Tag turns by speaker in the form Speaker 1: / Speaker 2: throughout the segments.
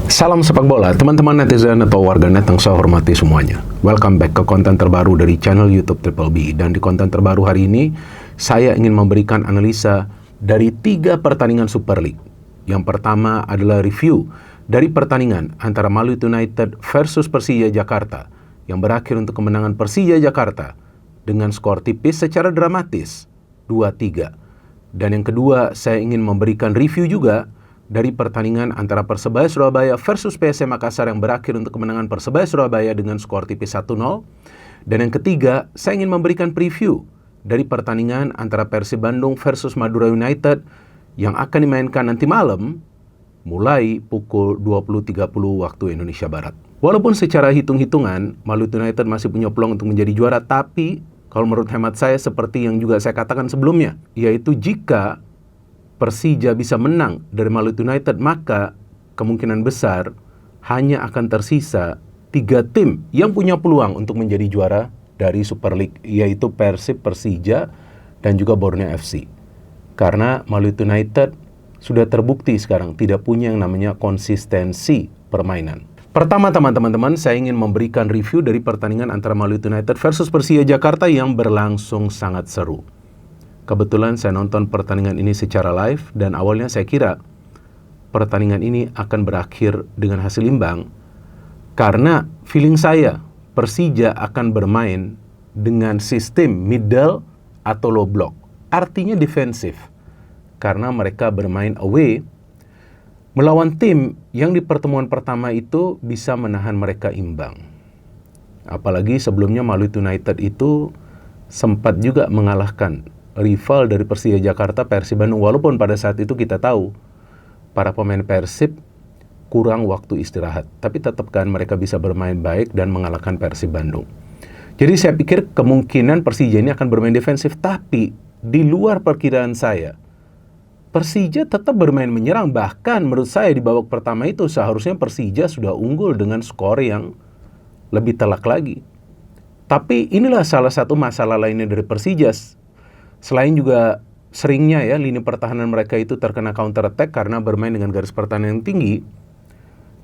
Speaker 1: Salam sepak bola, teman-teman netizen atau warganet yang saya hormati semuanya. Welcome back ke konten terbaru dari channel YouTube Triple B. Dan di konten terbaru hari ini, saya ingin memberikan analisa dari 3 pertandingan Super League. Yang pertama adalah review dari pertandingan antara Maluku United versus Persija Jakarta yang berakhir untuk kemenangan Persija Jakarta dengan skor tipis secara dramatis 2-3. Dan yang kedua, saya ingin memberikan review juga dari pertandingan antara Persebaya Surabaya versus PSM Makassar yang berakhir untuk kemenangan Persebaya Surabaya dengan skor tipis 1-0. Dan yang ketiga, saya ingin memberikan preview dari pertandingan antara Persib Bandung versus Madura United yang akan dimainkan nanti malam mulai pukul 20.30 waktu Indonesia Barat. Walaupun secara hitung-hitungan Maluku United masih punya peluang untuk menjadi juara, tapi kalau menurut hemat saya seperti yang juga saya katakan sebelumnya, yaitu jika Persija bisa menang dari Maluku United, maka kemungkinan besar hanya akan tersisa 3 tim yang punya peluang untuk menjadi juara dari Super League, yaitu Persib, Persija, dan juga Borneo FC. Karena Maluku United sudah terbukti sekarang tidak punya yang namanya konsistensi permainan. Pertama teman-teman, saya ingin memberikan review dari pertandingan antara Maluku United versus Persija Jakarta yang berlangsung sangat seru. Kebetulan saya nonton pertandingan ini secara live dan awalnya saya kira pertandingan ini akan berakhir dengan hasil imbang karena feeling saya Persija akan bermain dengan sistem middle atau low block, artinya defensif, karena mereka bermain away melawan tim yang di pertemuan pertama itu bisa menahan mereka imbang. Apalagi sebelumnya Maluku United itu sempat juga mengalahkan rival dari Persija Jakarta, Persib Bandung, walaupun pada saat itu kita tahu para pemain Persib kurang waktu istirahat, tapi tetap kan mereka bisa bermain baik dan mengalahkan Persib Bandung. Jadi saya pikir kemungkinan Persija ini akan bermain defensif, tapi di luar perkiraan saya Persija tetap bermain menyerang. Bahkan menurut saya di babak pertama itu seharusnya Persija sudah unggul dengan skor yang lebih telak lagi. Tapi inilah salah satu masalah lainnya dari Persija. Selain juga seringnya ya lini pertahanan mereka itu terkena counter attack karena bermain dengan garis pertahanan yang tinggi.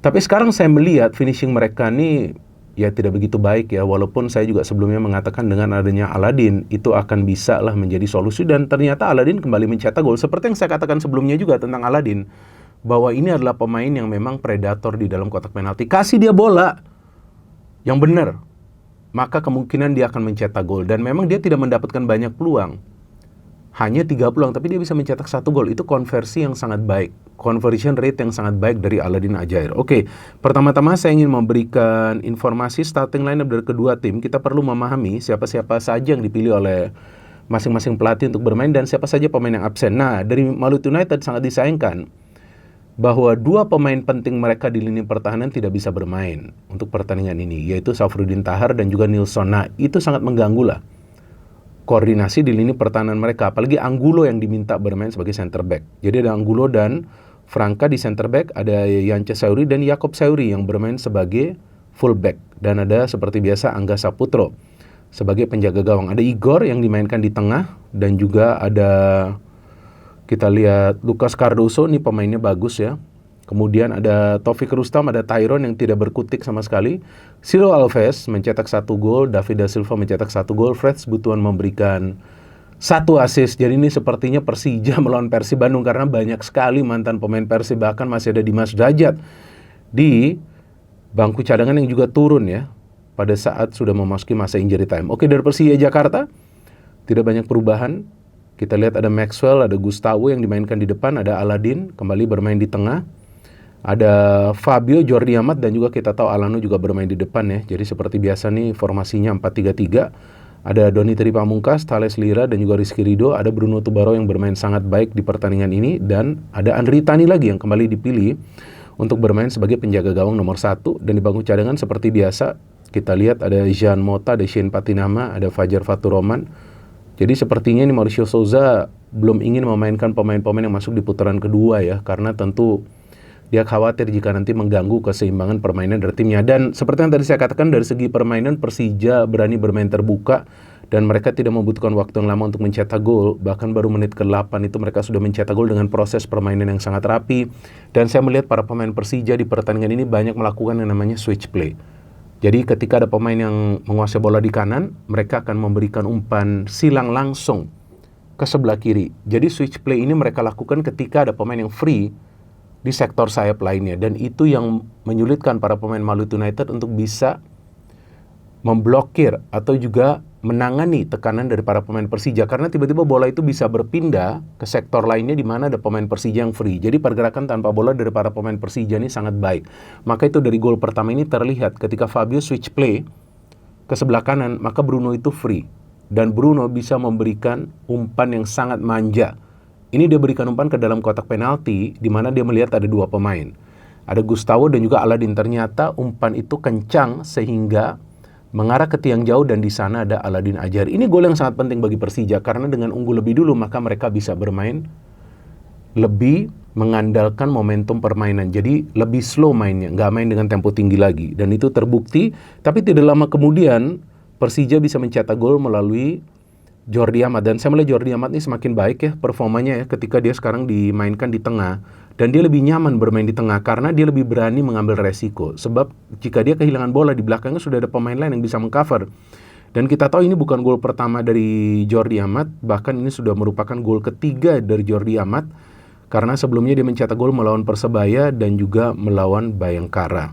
Speaker 1: Tapi sekarang saya melihat finishing mereka nih ya tidak begitu baik ya. Walaupun saya juga sebelumnya mengatakan dengan adanya Aladin itu akan bisa lah menjadi solusi. Dan ternyata Aladin kembali mencetak gol. Seperti yang saya katakan sebelumnya juga tentang Aladin, bahwa ini adalah pemain yang memang predator di dalam kotak penalti. Kasih dia bola yang benar, maka kemungkinan dia akan mencetak gol. Dan memang dia tidak mendapatkan banyak peluang, hanya 3 peluang, tapi dia bisa mencetak 1 gol. Itu konversi yang sangat baik, conversion rate yang sangat baik dari Aladin Ajair. Oke, pertama-tama saya ingin memberikan informasi starting lineup dari kedua tim. Kita perlu memahami siapa-siapa saja yang dipilih oleh masing-masing pelatih untuk bermain dan siapa saja pemain yang absen. Nah, dari Maluku United sangat disayangkan bahwa 2 pemain penting mereka di lini pertahanan tidak bisa bermain untuk pertandingan ini, yaitu Safruddin Tahar dan juga Nilsson. Nah, itu sangat mengganggu lah koordinasi di lini pertahanan mereka, apalagi Angulo yang diminta bermain sebagai center back. Jadi ada Angulo dan Franka di center back, ada Yance Sauri dan Yakob Sauri yang bermain sebagai full back, dan ada seperti biasa Angga Saputro sebagai penjaga gawang. Ada Igor yang dimainkan di tengah, dan juga ada, kita lihat Lucas Cardoso, nih pemainnya bagus ya. Kemudian ada Taufik Rustam, ada Tyron yang tidak berkutik sama sekali. Ciro Alves mencetak 1 gol, David da Silva mencetak 1 gol, Freds Butuan memberikan 1 assist. Jadi ini sepertinya Persija melawan Persib Bandung karena banyak sekali mantan pemain Persib, bahkan masih ada Dimas Derajat di bangku cadangan yang juga turun ya pada saat sudah memasuki masa injury time. Oke, dari Persija Jakarta tidak banyak perubahan. Kita lihat ada Maxwell, ada Gustavo yang dimainkan di depan, ada Aladin kembali bermain di tengah. Ada Fabio, Jordi Amat, dan juga kita tahu Alano juga bermain di depan ya. Jadi seperti biasa nih formasinya 4-3-3. Ada Doni Tri Pamungkas, Thales Lira, dan juga Rizky Ridho. Ada Bruno Tubaro yang bermain sangat baik di pertandingan ini. Dan ada Andri Tani lagi yang kembali dipilih untuk bermain sebagai penjaga gawang nomor 1. Dan di bangku cadangan seperti biasa kita lihat ada Jean Mota, ada Shane Patinama, ada Fajar Faturrahman. Jadi sepertinya nih Mauricio Souza belum ingin memainkan pemain-pemain yang masuk di putaran kedua ya. Karena tentu dia khawatir jika nanti mengganggu keseimbangan permainan dari timnya. Dan seperti yang tadi saya katakan, dari segi permainan Persija berani bermain terbuka dan mereka tidak membutuhkan waktu yang lama untuk mencetak gol. Bahkan baru menit ke-8 itu mereka sudah mencetak gol dengan proses permainan yang sangat rapi. Dan saya melihat para pemain Persija di pertandingan ini banyak melakukan yang namanya switch play. Jadi ketika ada pemain yang menguasai bola di kanan, mereka akan memberikan umpan silang langsung ke sebelah kiri. Jadi switch play ini mereka lakukan ketika ada pemain yang free di sektor sayap lainnya. Dan itu yang menyulitkan para pemain Malut United untuk bisa memblokir atau juga menangani tekanan dari para pemain Persija, karena tiba-tiba bola itu bisa berpindah ke sektor lainnya di mana ada pemain Persija yang free. Jadi pergerakan tanpa bola dari para pemain Persija ini sangat baik. Maka itu dari gol pertama ini terlihat ketika Fabio switch play ke sebelah kanan, maka Bruno itu free dan Bruno bisa memberikan umpan yang sangat manja. Ini dia berikan umpan ke dalam kotak penalti di mana dia melihat ada dua pemain. Ada Gustavo dan juga Aladin. Ternyata umpan itu kencang sehingga mengarah ke tiang jauh dan di sana ada Aladin Ajari. Ini gol yang sangat penting bagi Persija karena dengan unggul lebih dulu maka mereka bisa bermain lebih mengandalkan momentum permainan. Jadi lebih slow mainnya, nggak main dengan tempo tinggi lagi. Dan itu terbukti, tapi tidak lama kemudian Persija bisa mencetak gol melalui Jordi Amat. Dan saya melihat Jordi Amat ini semakin baik ya performanya ya ketika dia sekarang dimainkan di tengah. Dan dia lebih nyaman bermain di tengah karena dia lebih berani mengambil resiko. Sebab jika dia kehilangan bola di belakangnya sudah ada pemain lain yang bisa mengcover. Dan kita tahu ini bukan gol pertama dari Jordi Amat, bahkan ini sudah merupakan gol ketiga dari Jordi Amat. Karena sebelumnya dia mencetak gol melawan Persebaya dan juga melawan Bayangkara.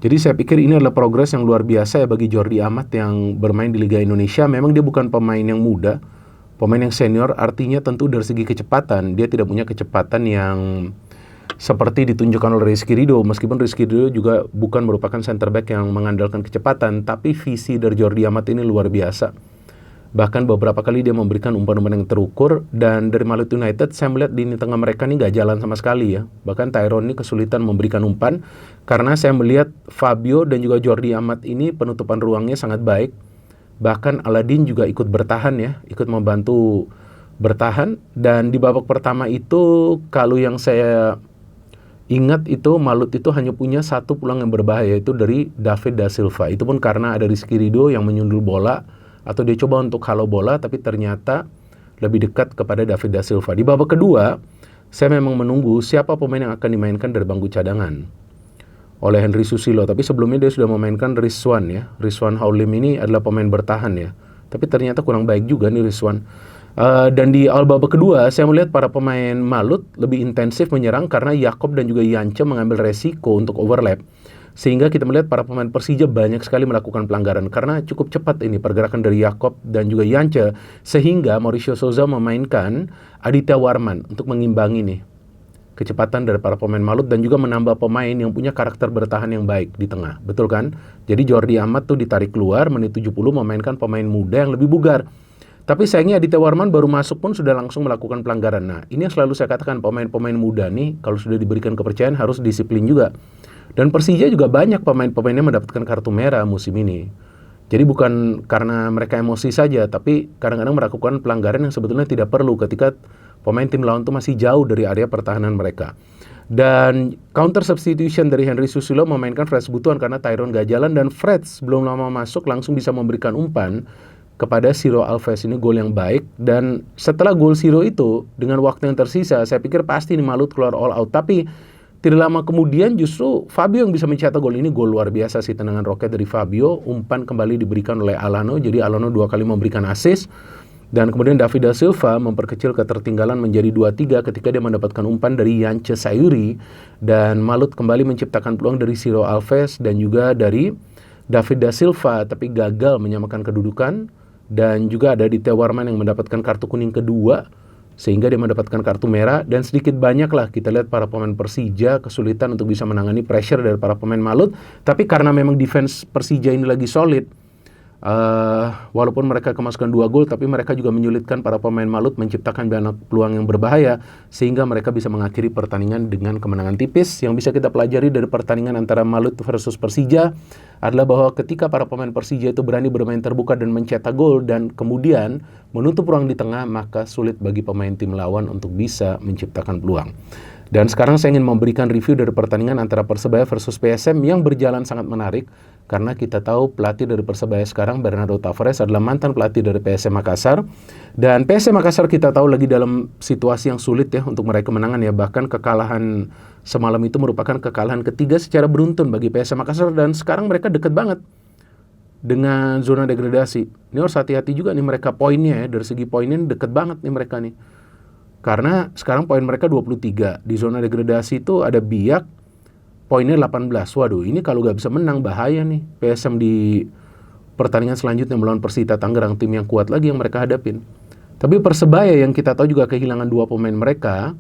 Speaker 1: Jadi saya pikir ini adalah progres yang luar biasa ya bagi Jordi Amat yang bermain di Liga Indonesia. Memang dia bukan pemain yang muda, pemain yang senior, artinya tentu dari segi kecepatan, dia tidak punya kecepatan yang seperti ditunjukkan oleh Rizky Ridho. Meskipun Rizky Ridho juga bukan merupakan center back yang mengandalkan kecepatan, tapi visi dari Jordi Amat ini luar biasa. Bahkan beberapa kali dia memberikan umpan-umpan yang terukur, dan dari Malut United saya melihat di tengah mereka ini gak jalan sama sekali ya. Bahkan Tyrone ini kesulitan memberikan umpan, karena saya melihat Fabio dan juga Jordi Amat ini penutupan ruangnya sangat baik. Bahkan Aladin juga ikut bertahan ya, ikut membantu bertahan. Dan di babak pertama itu, kalau yang saya ingat itu Malut itu hanya punya satu peluang yang berbahaya, yaitu dari David da Silva. Itu pun karena ada Rizky Ridho yang menyundul bola, atau dia coba untuk halau bola, tapi ternyata lebih dekat kepada David da Silva. Di babak kedua, saya memang menunggu siapa pemain yang akan dimainkan dari bangku cadangan oleh Henry Susilo, tapi sebelumnya dia sudah memainkan Rizwan ya. Rizwan Haulim ini adalah pemain bertahan ya, tapi ternyata kurang baik juga nih Rizwan. Dan di awal babak kedua saya melihat para pemain Malut lebih intensif menyerang karena Yakob dan juga Yance mengambil resiko untuk overlap, sehingga kita melihat para pemain Persija banyak sekali melakukan pelanggaran karena cukup cepat ini pergerakan dari Yakob dan juga Yance, sehingga Mauricio Souza memainkan Aditya Warman untuk mengimbangi nih kecepatan dari para pemain Malut dan juga menambah pemain yang punya karakter bertahan yang baik di tengah. Betul kan? Jadi Jordi Amat tuh ditarik keluar menit 70 memainkan pemain muda yang lebih bugar. Tapi sayangnya Aditya Warman baru masuk pun sudah langsung melakukan pelanggaran. Nah, ini yang selalu saya katakan, pemain-pemain muda nih kalau sudah diberikan kepercayaan harus disiplin juga. Dan Persija juga banyak pemain-pemainnya mendapatkan kartu merah musim ini. Jadi bukan karena mereka emosi saja, tapi kadang-kadang melakukan pelanggaran yang sebetulnya tidak perlu ketika pemain tim lawan itu masih jauh dari area pertahanan mereka. Dan counter substitution dari Henry Susilo memainkan Freds Butuan karena Tyrone gak jalan, dan Freds belum lama masuk langsung bisa memberikan umpan kepada Ciro Alves. Ini gol yang baik. Dan setelah gol Ciro itu dengan waktu yang tersisa, saya pikir pasti ini Malut keluar all out. Tapi tidak lama kemudian justru Fabio yang bisa mencetak gol. Ini gol luar biasa sih, tendangan roket dari Fabio. Umpan kembali diberikan oleh Alano, jadi Alano 2 kali memberikan assist. Dan kemudian David da Silva memperkecil ketertinggalan menjadi 2-3 ketika dia mendapatkan umpan dari Yance Sayuri. Dan Malut kembali menciptakan peluang dari Ciro Alves dan juga dari David da Silva, tapi gagal menyamakan kedudukan. Dan juga ada Aditya Warman yang mendapatkan kartu kuning kedua, sehingga dia mendapatkan kartu merah. Dan sedikit banyaklah kita lihat para pemain Persija kesulitan untuk bisa menangani pressure dari para pemain Malut. Tapi karena memang defense Persija ini lagi solid, walaupun mereka kemasukan 2 gol, tapi mereka juga menyulitkan para pemain Malut menciptakan banyak peluang yang berbahaya, sehingga mereka bisa mengakhiri pertandingan dengan kemenangan tipis. Yang bisa kita pelajari dari pertandingan antara Malut versus Persija adalah bahwa ketika para pemain Persija itu berani bermain terbuka dan mencetak gol dan kemudian menutup ruang di tengah, maka sulit bagi pemain tim lawan untuk bisa menciptakan peluang. Dan sekarang saya ingin memberikan review dari pertandingan antara Persebaya versus PSM yang berjalan sangat menarik, karena kita tahu pelatih dari Persebaya sekarang, Bernardo Tavares, adalah mantan pelatih dari PSM Makassar. Dan PSM Makassar kita tahu lagi dalam situasi yang sulit ya untuk meraih kemenangan ya. Bahkan kekalahan semalam itu merupakan kekalahan ketiga secara beruntun bagi PSM Makassar, dan sekarang mereka dekat banget dengan zona degradasi. Ini harus hati-hati juga nih mereka poinnya ya, dari segi poinnya dekat banget nih mereka nih. Karena sekarang poin mereka 23. Di zona degradasi itu ada Biak, poinnya 18. Waduh, ini kalau gak bisa menang bahaya nih PSM di pertandingan selanjutnya melawan Persita Tangerang, tim yang kuat lagi yang mereka hadapin. Tapi Persebaya yang kita tahu juga kehilangan 2 pemain mereka,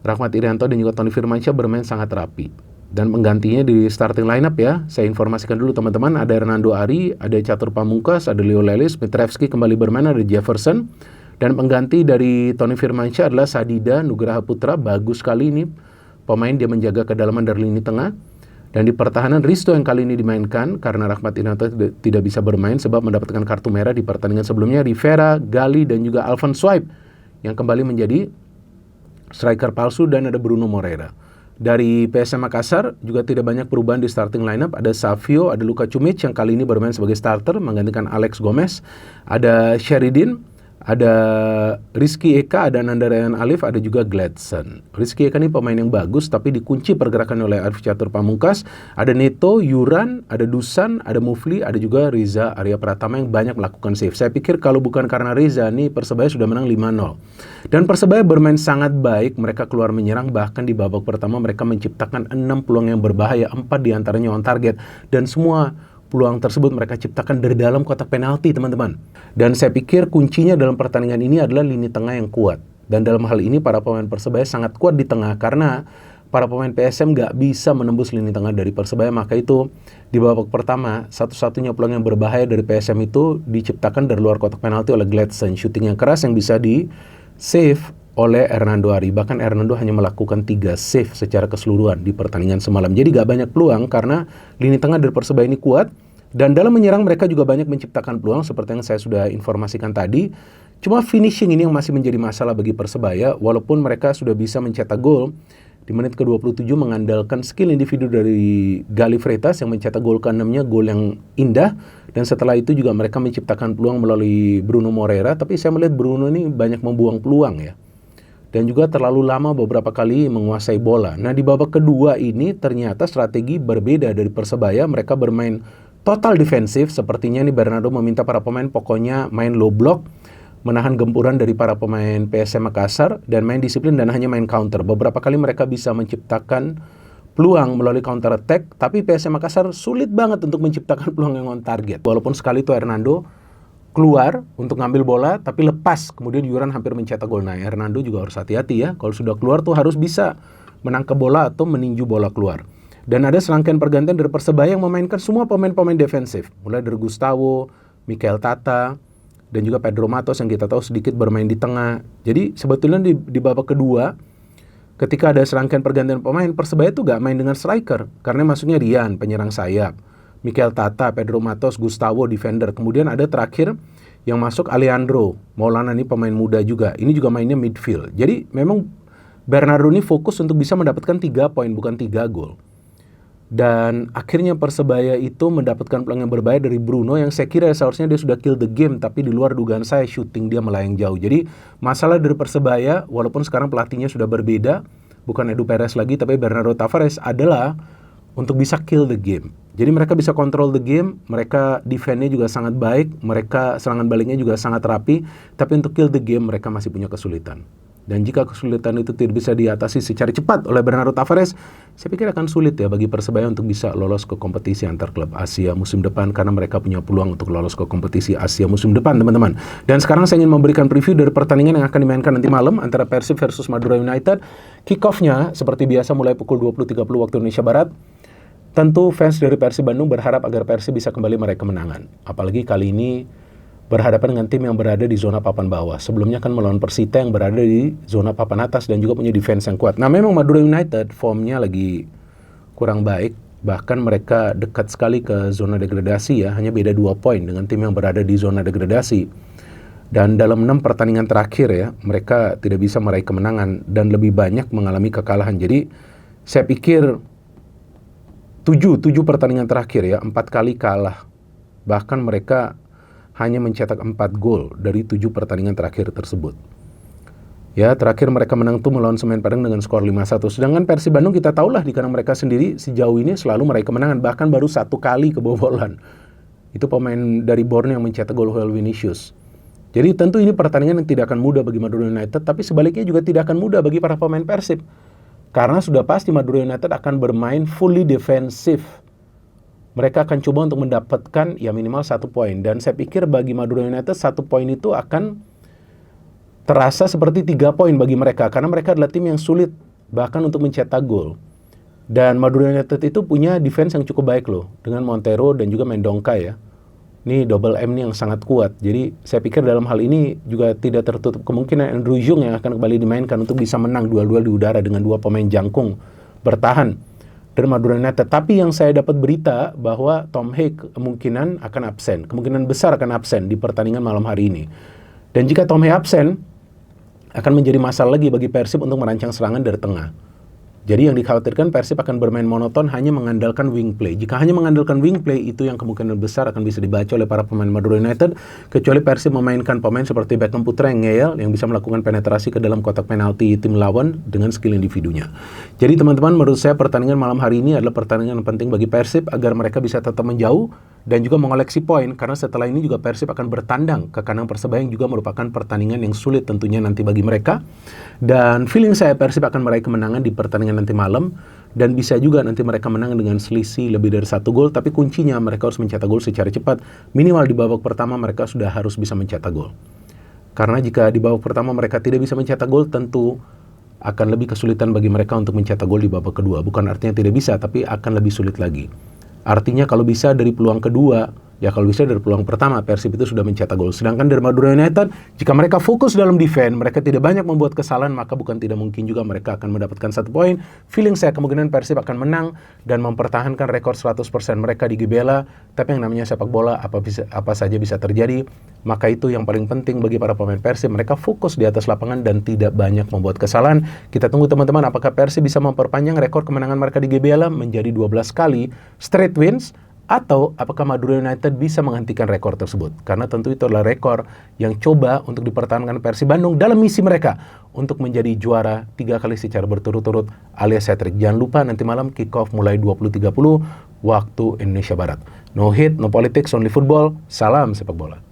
Speaker 1: Rahmat Irianto dan juga Tony Firmansyah, bermain sangat rapi. Dan penggantinya di starting lineup ya, saya informasikan dulu teman-teman, ada Hernando Ari, ada Catur Pamungkas, ada Leo Lelis, Mitrevski kembali bermain, ada Jefferson. Dan pengganti dari Tony Firmansyah adalah Sadida Nugraha Putra. Bagus sekali ini pemain, dia menjaga kedalaman dari lini tengah. Dan di pertahanan Risto yang kali ini dimainkan karena Rahmat Irianto tidak bisa bermain sebab mendapatkan kartu merah di pertandingan sebelumnya. Rivera, Gali dan juga Alvan Swipe yang kembali menjadi striker palsu, dan ada Bruno Moreira. Dari PSM Makassar juga tidak banyak perubahan di starting lineup. Ada Savio, ada Luka Cumic yang kali ini bermain sebagai starter menggantikan Alex Gomez. Ada Sheridin, ada Rizky Eka, ada Nandarayan Alif, ada juga Gladson. Rizky Eka ini pemain yang bagus tapi dikunci pergerakan oleh Arif Catur Pamungkas. Ada Neto, Yuran, ada Dusan, ada Mufli, ada juga Riza Arya Pratama yang banyak melakukan save. Saya pikir kalau bukan karena Riza nih Persebaya sudah menang 5-0. Dan Persebaya bermain sangat baik, mereka keluar menyerang, bahkan di babak pertama mereka menciptakan 6 peluang yang berbahaya, 4 diantaranya on target, dan semua peluang tersebut mereka ciptakan dari dalam kotak penalti teman-teman. Dan saya pikir kuncinya dalam pertandingan ini adalah lini tengah yang kuat. Dan dalam hal ini para pemain Persebaya sangat kuat di tengah karena para pemain PSM gak bisa menembus lini tengah dari Persebaya. Maka itu di babak pertama satu-satunya peluang yang berbahaya dari PSM itu diciptakan dari luar kotak penalti oleh Gladson. Shooting yang keras yang bisa di save oleh Hernando Ari. Bahkan Hernando hanya melakukan 3 save secara keseluruhan di pertandingan semalam. Jadi gak banyak peluang karena lini tengah dari Persebaya ini kuat. Dan dalam menyerang mereka juga banyak menciptakan peluang seperti yang saya sudah informasikan tadi. Cuma finishing ini yang masih menjadi masalah bagi Persebaya. Walaupun mereka sudah bisa mencetak gol di menit ke-27 mengandalkan skill individu dari Gali Freitas yang mencetak gol ke-6-nya, gol yang indah. Dan setelah itu juga mereka menciptakan peluang melalui Bruno Moreira. Tapi saya melihat Bruno ini banyak membuang peluang ya. Dan juga terlalu lama beberapa kali menguasai bola. Nah di babak kedua ini ternyata strategi berbeda dari Persebaya. Mereka bermain total defensif. Sepertinya nih Bernardo meminta para pemain pokoknya main low block, menahan gempuran dari para pemain PSM Makassar, dan main disiplin dan hanya main counter. Beberapa kali mereka bisa menciptakan peluang melalui counter attack, tapi PSM Makassar sulit banget untuk menciptakan peluang yang on target. Walaupun sekali itu Hernando keluar untuk ngambil bola, tapi lepas. Kemudian Yuran hampir mencetak gol. Nah, Hernando juga harus hati-hati ya. Kalau sudah keluar tuh harus bisa menangkap bola atau meninju bola keluar. Dan ada serangkaian pergantian dari Persebaya yang memainkan semua pemain-pemain defensif. Mulai dari Gustavo, Mikael Tata, dan juga Pedro Matos yang kita tahu sedikit bermain di tengah. Jadi sebetulnya di babak kedua, ketika ada serangkaian pergantian pemain, Persebaya tuh gak main dengan striker. Karena masuknya Rian, penyerang sayap. Mikael Tata, Pedro Matos, Gustavo, defender. Kemudian ada terakhir yang masuk Alejandro Maulana, ini pemain muda juga. Ini juga mainnya midfield. Jadi memang Bernardo ini fokus untuk bisa mendapatkan 3 poin, bukan 3 gol. Dan akhirnya Persebaya itu mendapatkan peluang yang berbahaya dari Bruno yang saya kira seharusnya dia sudah kill the game, tapi di luar dugaan saya shooting dia melayang jauh. Jadi masalah dari Persebaya, walaupun sekarang pelatihnya sudah berbeda, bukan Edu Perez lagi, tapi Bernardo Tavares, adalah untuk bisa kill the game. Jadi mereka bisa control the game, mereka defense-nya juga sangat baik, mereka serangan baliknya juga sangat rapi, tapi untuk kill the game mereka masih punya kesulitan. Dan jika kesulitan itu tidak bisa diatasi secara cepat oleh Bernardo Tavares, saya pikir akan sulit ya bagi Persebaya untuk bisa lolos ke kompetisi antar klub Asia musim depan, karena mereka punya peluang untuk lolos ke kompetisi Asia musim depan, teman-teman. Dan sekarang saya ingin memberikan preview dari pertandingan yang akan dimainkan nanti malam antara Persib versus Madura United. Kick-off-nya seperti biasa mulai pukul 20.30 waktu Indonesia Barat. Tentu fans dari Persib Bandung berharap agar Persib bisa kembali meraih kemenangan. Apalagi kali ini berhadapan dengan tim yang berada di zona papan bawah. Sebelumnya kan melawan Persita yang berada di zona papan atas dan juga punya defense yang kuat. Nah memang Madura United formnya lagi kurang baik. Bahkan mereka dekat sekali ke zona degradasi ya, hanya beda 2 poin dengan tim yang berada di zona degradasi. Dan dalam 6 pertandingan terakhir ya, mereka tidak bisa meraih kemenangan dan lebih banyak mengalami kekalahan. Jadi saya pikir 7 pertandingan terakhir ya, 4 kali kalah. Bahkan mereka hanya mencetak 4 gol dari 7 pertandingan terakhir tersebut. Ya, terakhir mereka menang tuh melawan Semen Padang dengan skor 5-1. Sedangkan Persib Bandung kita tahulah di kandang mereka sendiri sejauh ini selalu meraih kemenangan. Bahkan baru 1 kali kebobolan. Itu pemain dari Borneo yang mencetak gol Vinicius. Jadi tentu ini pertandingan yang tidak akan mudah bagi Madura United. Tapi sebaliknya juga tidak akan mudah bagi para pemain Persib. Karena sudah pasti Madura United akan bermain fully defensif. Mereka akan coba untuk mendapatkan ya minimal 1 poin. Dan saya pikir bagi Madura United 1 poin itu akan terasa seperti 3 poin bagi mereka. Karena mereka adalah tim yang sulit bahkan untuk mencetak gol. Dan Madura United itu punya defense yang cukup baik loh. Dengan Montero dan juga Mendonca ya. Ini double M nih yang sangat kuat. Jadi saya pikir dalam hal ini juga tidak tertutup kemungkinan Andrew Jung yang akan kembali dimainkan untuk bisa menang duel-duel di udara dengan 2 pemain jangkung bertahan dari Madura United. Tapi yang saya dapat berita bahwa Tom Hague kemungkinan akan absen. Kemungkinan besar akan absen di pertandingan malam hari ini. Dan jika Tom Hague absen, akan menjadi masalah lagi bagi Persib untuk merancang serangan dari tengah. Jadi yang dikhawatirkan Persib akan bermain monoton hanya mengandalkan wing play. Jika hanya mengandalkan wing play, itu yang kemungkinan besar akan bisa dibaca oleh para pemain Madura United. Kecuali Persib memainkan pemain seperti Beckham Putra yang ngeyel, yang bisa melakukan penetrasi ke dalam kotak penalti tim lawan dengan skill individunya. Jadi teman-teman, menurut saya pertandingan malam hari ini adalah pertandingan yang penting bagi Persib agar mereka bisa tetap menjauh dan juga mengoleksi poin. Karena setelah ini juga Persib akan bertandang ke kandang Persebaya yang juga merupakan pertandingan yang sulit tentunya nanti bagi mereka. Dan feeling saya Persib akan meraih kemenangan di pertandingan nanti malam, dan bisa juga nanti mereka menang dengan selisih lebih dari 1 gol. Tapi kuncinya mereka harus mencetak gol secara cepat. Minimal di babak pertama mereka sudah harus bisa mencetak gol. Karena jika di babak pertama mereka tidak bisa mencetak gol, tentu akan lebih kesulitan bagi mereka untuk mencetak gol di babak kedua. Bukan artinya tidak bisa, tapi akan lebih sulit lagi. Artinya kalau bisa dari peluang kedua, ya kalau bisa dari peluang pertama, Persib itu sudah mencetak gol. Sedangkan dari Madura United, jika mereka fokus dalam defense, mereka tidak banyak membuat kesalahan, maka bukan tidak mungkin juga mereka akan mendapatkan 1 poin. Feeling saya kemungkinan Persib akan menang dan mempertahankan rekor 100% mereka di GBLA. Tapi yang namanya sepak bola, apa saja bisa terjadi. Maka itu yang paling penting bagi para pemain Persib. Mereka fokus di atas lapangan dan tidak banyak membuat kesalahan. Kita tunggu teman-teman, apakah Persib bisa memperpanjang rekor kemenangan mereka di GBLA menjadi 12 kali straight wins, atau apakah Madura United bisa menghentikan rekor tersebut. Karena tentu itu adalah rekor yang coba untuk dipertahankan Persib Bandung dalam misi mereka untuk menjadi juara 3 kali secara berturut-turut alias hat-trick. Jangan lupa nanti malam kick off mulai 20.30 waktu Indonesia Barat. No hit, no politics, only football. Salam sepak bola.